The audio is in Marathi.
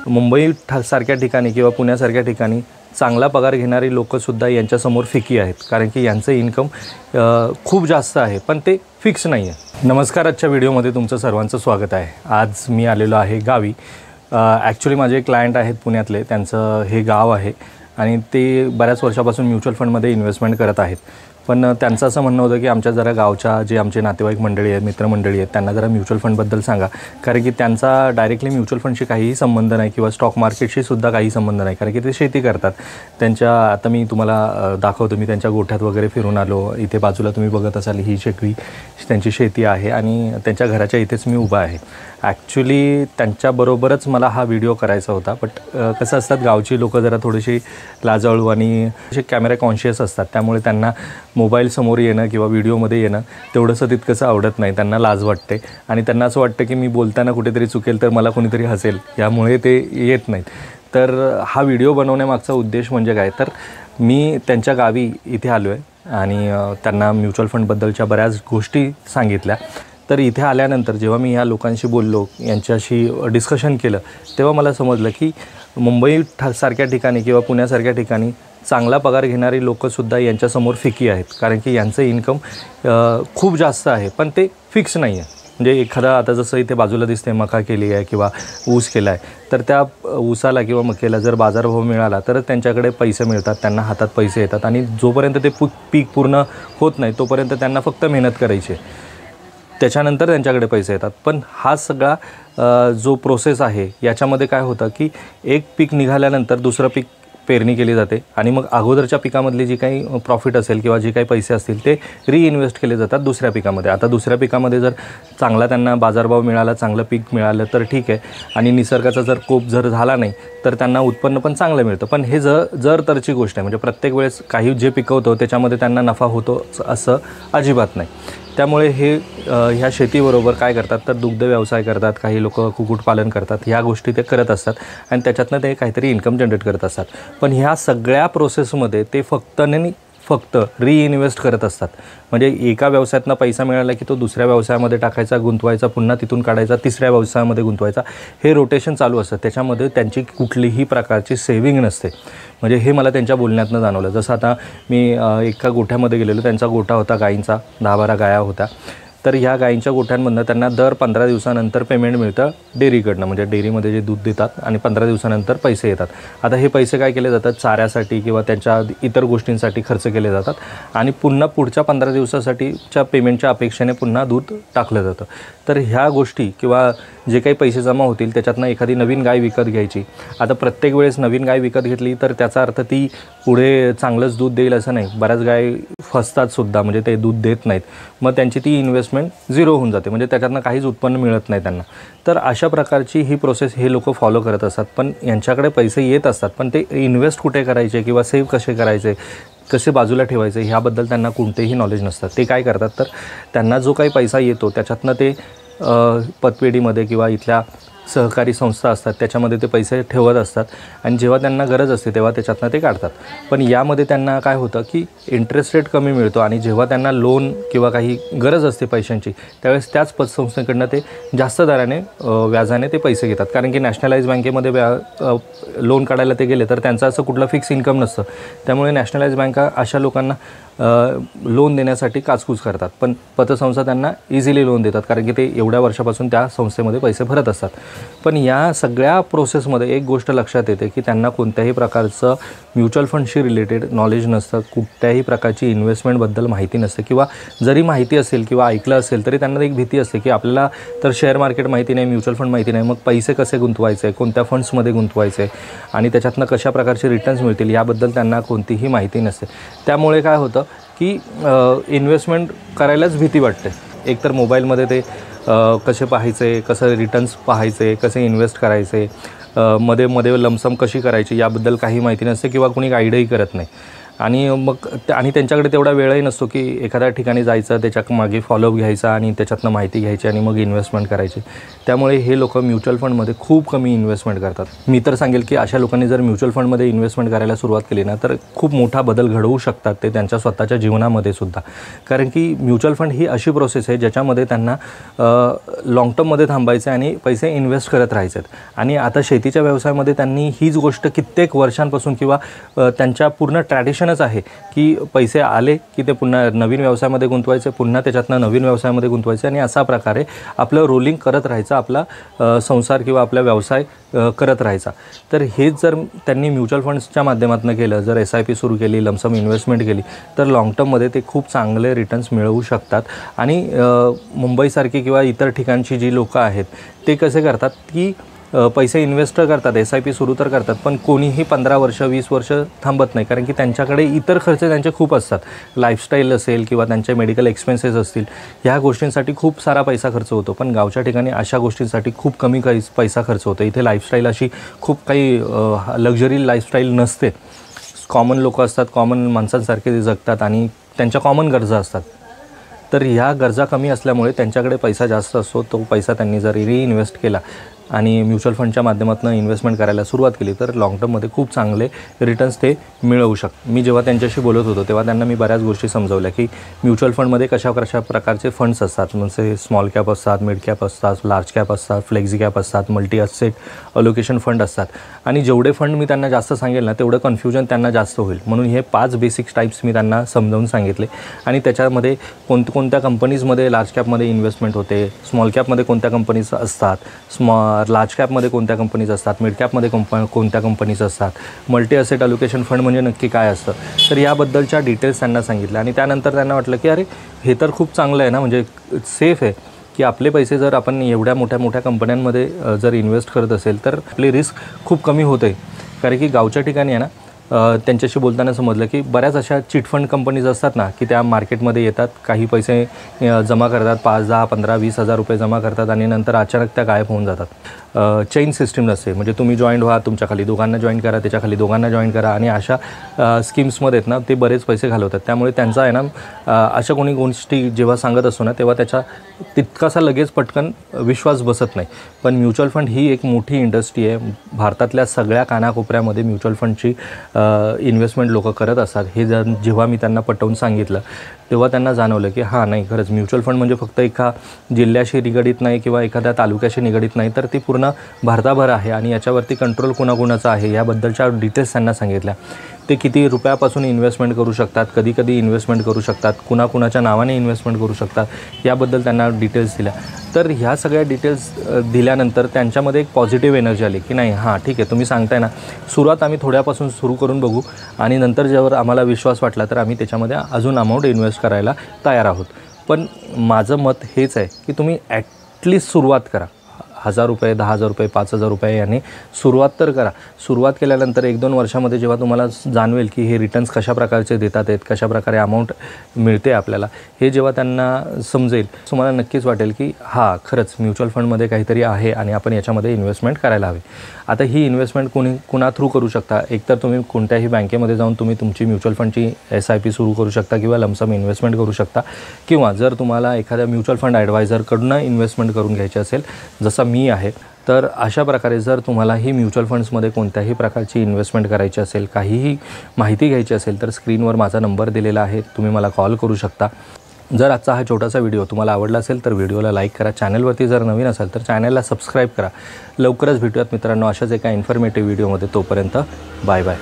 मुंबई सारख्या ठिकाणी किंवा पुण्यासारख्या ठिकाणी चांगला पगार घेणारी लोकंसुद्धा यांच्यासमोर फिकी आहेत, कारण की यांचं इन्कम खूप जास्त आहे पण ते फिक्स नाही आहे। नमस्कार, आजच्या व्हिडिओमध्ये तुमचं सर्वांचं स्वागत आहे। आज मी आलेलो आहे गावी। ॲक्च्युली माझे क्लायंट आहेत पुण्यातले, त्यांचं हे गाव आहे आणि ते बऱ्याच वर्षापासून म्युच्युअल फंडमध्ये इन्व्हेस्टमेंट करत आहेत। पण त्यांचं असं म्हणणं होतं की आमच्या जरा गावच्या जे आमचे नातेवाईक मंडळी आहेत, मित्रमंडळी आहेत, त्यांना जरा म्युच्युअल फंडबद्दल सांगा, कारण की त्यांचा डायरेक्टली म्युच्युअल फंडशी काहीही संबंध नाही किंवा स्टॉक मार्केटशी सुद्धा काही संबंध नाही, कारण की ते शेती करतात। त्यांच्या आता मी तुम्हाला दाखवतो, मी त्यांच्या गोठ्यात वगैरे फिरून आलो। इथे बाजूला तुम्ही बघत असाल ही शेती त्यांची शेती आहे आणि त्यांच्या घराच्या इथेच मी उभा आहे। ॲक्च्युली त्यांच्याबरोबरच मला हा व्हिडिओ करायचा होता, बट कसं असतात गावची लोकं जरा थोडीशी लाजाळू आणि असे कॅमेरा कॉन्शियस असतात, त्यामुळे त्यांना मोबाईल समोर येणं किंवा व्हिडिओमध्ये येणं तेवढंसं तितकंसं आवडत नाही। त्यांना लाज वाटते आणि त्यांना असं वाटतं की मी बोलताना कुठेतरी चुकेल तर मला कोणीतरी हसेल, यामुळे ते येत नाहीत। तर हा व्हिडिओ बनवण्यामागचा उद्देश म्हणजे काय, तर मी त्यांच्या गावी इथे आलो आहे आणि त्यांना म्युच्युअल फंडबद्दलच्या बऱ्याच गोष्टी सांगितल्या। तर इथे आल्यानंतर जेव्हा मी ह्या लोकांशी बोललो, यांच्याशी डिस्कशन केलं, तेव्हा मला समजलं की मुंबई सारख्या ठिकाणी किंवा पुण्यासारख्या ठिकाणी चांगला पगार घेणारी लोकंसुद्धा यांच्यासमोर फिकी आहेत, कारण की यांचं इन्कम खूप जास्त आहे पण ते फिक्स नाही आहे। म्हणजे एखादा आता जसं इथे बाजूला दिसते मका केली आहे किंवा ऊस केला आहे, तर त्या ऊसाला किंवा मक्याला जर बाजारभाव मिळाला तर त्यांच्याकडे पैसे मिळतात, त्यांना हातात पैसे येतात आणि जोपर्यंत ते पीक पूर्ण होत नाही तोपर्यंत त्यांना फक्त मेहनत करायची आहे, त्याच्यानंतर त्यांच्याकडे पैसे येतात। पण हा सगळा जो प्रोसेस आहे याच्यामध्ये काय होतं की एक पीक निघाल्यानंतर दुसरं पीक पेरणी केली जाते आणि मग अगोदरच्या पिकामधली जी काही प्रॉफिट असेल किंवा जे काही पैसे असतील ते रिइन्व्हेस्ट केले जातात दुसऱ्या पिकामध्ये। आता दुसऱ्या पिकामध्ये जर चांगला त्यांना बाजारभाव मिळाला, चांगलं पीक मिळालं तर ठीक आहे, आणि निसर्गाचा जर कोप जर झाला नाही तर त्यांना उत्पन्न पण चांगलं मिळतं। पण हे जर तरची गोष्ट आहे, म्हणजे प्रत्येक वेळेस काही जे पिकवतो त्याच्यामध्ये त्यांना नफा होतो असं अजिबात नाही। त्यामुळे ह्या शेतीबरोबर काय करतात तर दुग्ध व्यवसाय करतात, काही लोक कुक्कुटपालन करतात, ह्या गोष्टी ते करत असतात आणि त्याच्यातनं ते काहीतरी इन्कम जनरेट करत असतात। पण ह्या सगळ्या प्रोसेसमध्ये ते फक्त रिइन्व्हेस्ट करत असतात। म्हणजे एका व्यवसायातनं पैसा मिळाला की तो दुसऱ्या व्यवसायामध्ये टाकायचा, गुंतवायचा, पुन्हा तिथून काढायचा, तिसऱ्या व्यवसायामध्ये गुंतवायचा, हे रोटेशन चालू असतं। त्याच्यामध्ये त्यांची कुठलीही प्रकारची सेविंग नसते। म्हणजे हे मला त्यांच्या बोलण्यातनं जाणवलं। जसं आता मी एका गोठ्यामध्ये गेलेलो, त्यांचा गोठा होता गायींचा, 10-12 गाया होत्या। तर ह्या गायींच्या गोठ्यांमधनं त्यांना दर 15 दिवसानंतर पेमेंट मिळतं डेअरीकडनं, म्हणजे डेअरीमध्ये जे दूध देतात आणि 15 दिवसानंतर पैसे येतात। आता हे पैसे काय केले जातात, चाऱ्यासाठी किंवा त्यांच्या इतर गोष्टींसाठी खर्च केले जातात आणि पुन्हा पुढच्या 15 दिवसासाठीच्या पेमेंटच्या अपेक्षेने पुन्हा दूध टाकलं जातं। तर ह्या गोष्टी किंवा जे काही पैसे जमा होतील त्याच्यातनं एखादी नवीन गाय विकत घ्यायची। आता प्रत्येक वेळेस नवीन गाय विकत घेतली तर त्याचा अर्थ ती पुढे चांगलंच दूध देईल असं नाही, बऱ्याच गाय फसतात सुद्धा, म्हणजे ते दूध देत नाहीत, मग त्यांची ती इन्व्हेस्टमेंट झिरो होऊन जाते, म्हणजे त्याच्यातनं काहीच उत्पन्न मिळत नाही त्यांना। तर अशा प्रकारची ही प्रोसेस हे लोक फॉलो करत असतात। पण यांच्याकडे पैसे येत असतात, पण ते इन्व्हेस्ट कुठे करायचे किंवा सेव्ह कसे करायचे, कसे बाजूला ठेवायचे ह्याबद्दल त्यांना कोणतेही नॉलेज नसतं। ते काय करतात तर त्यांना जो काही पैसा येतो त्याच्यातनं ते पतपेढीमध्ये किंवा इथल्या सहकारी संस्था असतात त्याच्यामध्ये ते पैसे ठेवत असतात आणि जेव्हा त्यांना गरज असते तेव्हा त्याच्यातनं ते काढतात। पण यामध्ये त्यांना काय होतं की इंटरेस्ट रेट कमी मिळतो आणि जेव्हा त्यांना लोन किंवा काही गरज असते पैशांची त्यावेळेस त्याच पतसंस्थेकडनं ते जास्त दराने व्याजाने ते पैसे घेतात, कारण की नॅशनलाइज बँकेमध्ये लोन काढायला ते गेले तर त्यांचं असं कुठलं फिक्स इन्कम नसतं। त्यामुळे नॅशनलाइज बँका अशा लोकांना लोन देण्यासाठी काचकूच करतात, पण पतसंस्था त्यांना इझिली लोन देतात, कारण की ते एवढ्या वर्षापासून त्या संस्थेमध्ये पैसे भरत असतात। पण या सगळ्या प्रोसेसमध्ये एक गोष्ट लक्षात येते की त्यांना कोणत्याही प्रकारचं म्युच्युअल फंडशी रिलेटेड नॉलेज नसतं, कुठल्याही प्रकारची इन्व्हेस्टमेंटबद्दल माहिती नसते, किंवा जरी माहिती असेल किंवा ऐकलं असेल तरी त्यांना एक भीती असते की आपल्याला तर शेअर मार्केट माहिती नाही, म्युच्युअल फंड माहिती नाही, मग पैसे कसे गुंतवायचे, कोणत्या फंड्समध्ये गुंतवायचे आणि त्याच्यातनं कशा प्रकारचे रिटर्न्स मिळतील याबद्दल त्यांना कोणतीही माहिती नसते। त्यामुळे काय होतं की इन्व्हेस्टमेंट करायलाच भीती वाटते। एकतर मोबाईलमध्ये ते कसे पाहायचे, कसं रिटर्न्स पाहायचे, कसे इन्व्हेस्ट करायचे, मध्ये लमसम कशी करायची याबद्दल काही माहिती नसते किंवा कोणी गाईडही करत नाही। आणि मग आणि त्यांच्याकडे तेवढा वेळही नसतो की एखाद्या ठिकाणी जायचं, त्याच्या मागे फॉलोअप घ्यायचा आणि त्याच्यातनं माहिती घ्यायची आणि मग इन्व्हेस्टमेंट करायची. त्यामुळे हे लोक म्युच्युअल फंडमध्ये खूप कमी इन्व्हेस्टमेंट करतात. मी तर सांगेल की अशा लोकांनी जर म्युच्युअल फंडमध्ये इन्व्हेस्टमेंट करायला सुरुवात केली ना तर खूप मोठा बदल घडवू शकतात ते त्यांच्या स्वतःच्या जीवनामध्ये सुद्धा. कारण की म्युच्युअल फंड ही अशी प्रोसेस आहे ज्याच्यामध्ये त्यांना लाँग टर्ममध्ये थांबायचं आणि पैसे इन्व्हेस्ट करत राहायचे आहेत. आणि आता शेतीच्या व्यवसायामध्ये त्यांनी हीच गोष्ट कित्येक वर्षांपासून किंवा त्यांच्या पूर्ण ट्रॅडिशनच आहे की पैसे आले की ते पुन्हा नवीन व्यवसायामध्ये गुंतवायचे, पुन्हा त्याच्यातनं नवीन व्यवसायामध्ये गुंतवायचे आणि अशा प्रकारे आपलं रोलिंग करत राहायचं, आपला संसार किंवा आपला व्यवसाय करत राहायचा. तर हेच जर त्यांनी म्युच्युअल फंड्सच्या माध्यमातून केलं, जर SIP सुरू केली, लमसम इन्व्हेस्टमेंट केली तर लाँग टर्ममध्ये ते खूप चांगले रिटर्न्स मिळवू शकतात. आणि मुंबईसारखी किंवा इतर ठिकाणची जी लोकं आहेत ते कसे करतात की पैसे इन्व्हेस्ट करतात, SIP सुरू तर करतात, पण कोणीही 15 वर्ष 20 वर्ष थांबत नाही. कारण की त्यांच्याकडे इतर खर्च त्यांचे खूप असतात. लाईफस्टाईल असेल किंवा त्यांचे मेडिकल एक्सपेन्सेस असतील, ह्या गोष्टींसाठी खूप सारा पैसा खर्च होतो. पण गावच्या ठिकाणी अशा गोष्टींसाठी खूप कमी काही पैसा खर्च होतो. इथे लाईफस्टाईल अशी खूप काही लक्झरी लाईफस्टाईल नसते. कॉमन लोकं असतात, कॉमन माणसांसारखे ते जगतात आणि त्यांच्या कॉमन गरजा असतात. तर ह्या गरजा कमी असल्यामुळे त्यांच्याकडे पैसा जास्त असतो. तो पैसा त्यांनी जर रिइन्व्हेस्ट केला आणि म्युच्युअल फंडच्या माध्यमातून इन्व्हेस्टमेंट करायला सुरुवात केली तर लाँग टर्ममध्ये खूप चांगले रिटर्न्स ते मिळवू शकतात. मी जेव्हा त्यांच्याशी बोलत होतो तेव्हा त्यांना मी बऱ्याच गोष्टी समजवल्या की म्युच्युअल फंडमध्ये कशा प्रकारचे फंड्स असतात. म्हणजे स्मॉल कॅप असतात, मिड कॅप असतात, लार्ज कॅप असतात, फ्लेक्झी कॅप असतात, मल्टी असेट अलोकेशन फंड असतात. आणि जेवढे फंड मी त्यांना जास्त सांगेल ना तेवढं कन्फ्युजन त्यांना जास्त होईल. म्हणून हे 5 बेसिक टाईप्स मी त्यांना समजावून सांगितले. आणि त्याच्यामध्ये कोणत्या कंपनीजमध्ये लार्ज कॅपमध्ये इन्व्हेस्टमेंट होते, स्मॉल कॅपमध्ये कोणत्या कंपनीज असतात, लार्ज कॅपमध्ये कोणत्या कंपनीज असतात, मिड कॅपमध्ये कोणत्या कंपनीज असतात, मल्टी असेट अलोकेशन फंड म्हणजे नक्की काय असतं. तर याबद्दलच्या डिटेल्स त्यांना सांगितल्या. आणि त्यानंतर त्यांना वाटलं की अरे हे तर खूप चांगलं आहे ना, म्हणजे सेफ आहे की आपले पैसे जर आपण एवढ्या मोठ्या कंपन्यांमध्ये जर इन्व्हेस्ट करत असेल तर आपली रिस्क खूप कमी होते. कारण की गावच्या ठिकाणी आहे ना त्यांच्याशी बोलताना समजलं की बऱ्याच अशा चिटफंड कंपनीज असतात ना की त्या मार्केटमध्ये येतात, काही पैसे जमा करतात, 5, 10, 15, 20 हजार रुपये जमा करतात आणि नंतर अचानक त्या गायब होऊन जातात. चेन सिस्टीम नसते. म्हणजे तुम्ही जॉईन व्हा, तुमच्या खाली दोघांना जॉईन करा, त्याच्या खाली दोघांना जॉईन करा आणि अशा स्कीम्समध्ये आहेत ना ते बरेच पैसे घालवतात. त्यामुळे त्यांचा आहे ना अशा कोणी गोष्टी जेव्हा सांगत असतो ना तेव्हा त्याच्या तितकासा लगेच पटकन विश्वास बसत नाही. पण म्युच्युअल फंड ही एक मोठी इंडस्ट्री आहे. भारतातल्या सगळ्या कानाकोपऱ्यामध्ये म्युच्युअल फंडची इन्व्हेस्टमेंट लोक करत असतात. हे जेव्हा मी त्यांना पटवून सांगितलं तेव्हा त्यांना जाणवलं की हां नाही, खरंच म्युच्युअल फंड म्हणजे फक्त एका जिल्ह्याशी निगडीत नाही किंवा एखाद्या तालुक्याशी निगडीत नाही, तर ती पूर्ण भारताभर आहे. आणि याच्यावरती कंट्रोल कुणाकुणाचा आहे याबद्दलच्या डिटेल्स त्यांना सांगितल्या. ते किती रुपयापासून इन्व्हेस्टमेंट करू शकतात, कधी इन्व्हेस्टमेंट करू शकतात, कुणाकुणाच्या नावाने इन्व्हेस्टमेंट करू शकतात, याबद्दल त्यांना डिटेल्स दिल्या. तर ह्या सगळ्या डिटेल्स दिल्यानंतर त्यांच्यामध्ये एक पॉझिटिव्ह एनर्जी आली की नाही हां ठीक आहे, तुम्ही सांगताय ना, सुरुवात आम्ही थोड्यापासून सुरू करून बघू आणि नंतर जेव्हा आम्हाला विश्वास वाटला तर आम्ही त्याच्यामध्ये अजून अमाऊंट इन्व्हेस्ट करायला तयार आहोत. पण माझं मत हेच आहे की तुम्ही ॲटलिस्ट सुरुवात करा. 1000 रुपये, 10,000 रुपये, 5,000 रुपये याने सुरुवात तर करा. सुरुवात केल्यानंतर 1-2 वर्षामध्ये जेव्हा तुम्हाला जाणवेल की हे रिटर्न्स कशा प्रकारचे देतात आहेत, कशा प्रकारे अमाऊंट मिळते आपल्याला, हे जेव्हा त्यांना समजेल तुम्हाला नक्कीच वाटेल की हां खरंच म्युच्युअल फंडमध्ये काहीतरी आहे आणि आपण याच्यामध्ये इन्व्हेस्टमेंट करायला हवी. आता ही इन्व्हेस्टमेंट कुणा थ्रू करू शकता? एकतर तुम्ही कोणत्याही बँकेमध्ये जाऊन तुम्ही तुमची म्युच्युअल फंडची SIP सुरू करू शकता किंवा लमसम इन्व्हेस्टमेंट करू शकता. किंवा जर तुम्हाला एखाद्या म्युच्युअल फंड ॲडवायझरकडून इन्व्हेस्टमेंट करून घ्यायची असेल, जसं मी आहे, तर अशा प्रकारे जर तुम्हाला ही म्युच्युअल फंड्समध्ये कोणत्याही प्रकारची इन्व्हेस्टमेंट करायची असेल, काहीही माहिती घ्यायची असेल, तर स्क्रीनवर माझा नंबर दिलेला आहे, तुम्ही मला कॉल करू शकता. जर आजचा हा छोटासा व्हिडिओ तुम्हाला आवडला असेल तर व्हिडिओला लाईक करा. चॅनलवरती जर नवीन असाल तर चॅनलला सबस्क्राईब करा. लवकरच भेटूयात मित्रांनो अशाच एका इन्फॉर्मेटिव्ह व्हिडिओमध्ये. तोपर्यंत बाय बाय.